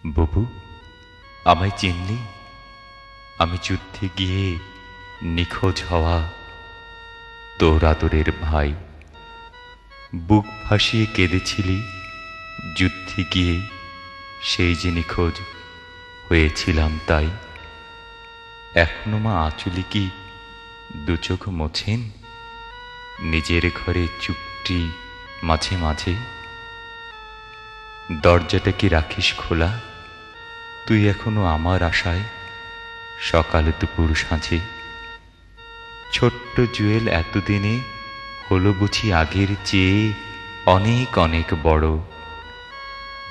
বুবু, আমায় চিনলি? আমি যুদ্ধে গিয়ে নিখোঁজ হওয়া তোর আদরের ভাই। বুক ভাসিয়ে কেঁদেছিলি যুদ্ধে গিয়ে, সেই যে নিখোঁজ হয়েছিলাম তাই। এখনো মা আঁচলে কি দুচোখ মোছেন? নিজের ঘরে চুপটি মাঝে মাঝে দরজাটা কি রাখিস খোলা? তুই এখনো আমার আশায় সকাল দুপুর সাঁঝে। ছোট্ট জুয়েল এতদিনে হলো বুঝি আগের চেয়ে অনেক অনেক বড়।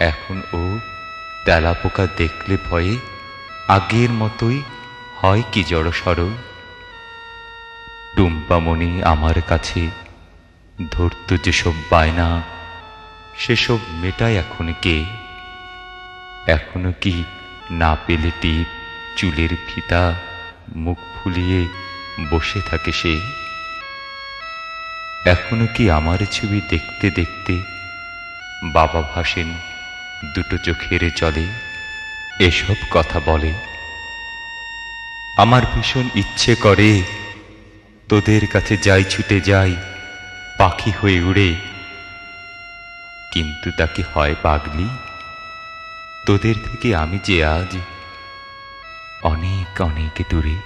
এখন ও তেলাপোকা দেখলে ভয়ে আগের মতোই হয় কি জড়সড়। টুম্পামণি আমার কাছে ধরত যেসব বায়না, সেসব মেটায় এখন কে? এখনো কি না পেলে টিপ, চুলের ফিতা, মুখ ফুলিয়ে বসে থাকে সে? এখনো কি আমার ছবি দেখতে দেখতে বাবা ভাসেন দুটো চোখের জলে? এসব কথা বলে। আমার ভীষণ ইচ্ছে করে তোদের কাছে যাই, ছুটে যাই পাখি হয়ে উড়ে। কিন্তু তা কি হয় পাগলি? তোদের থেকে আমি যে আজ অনেক অনেক দূরে।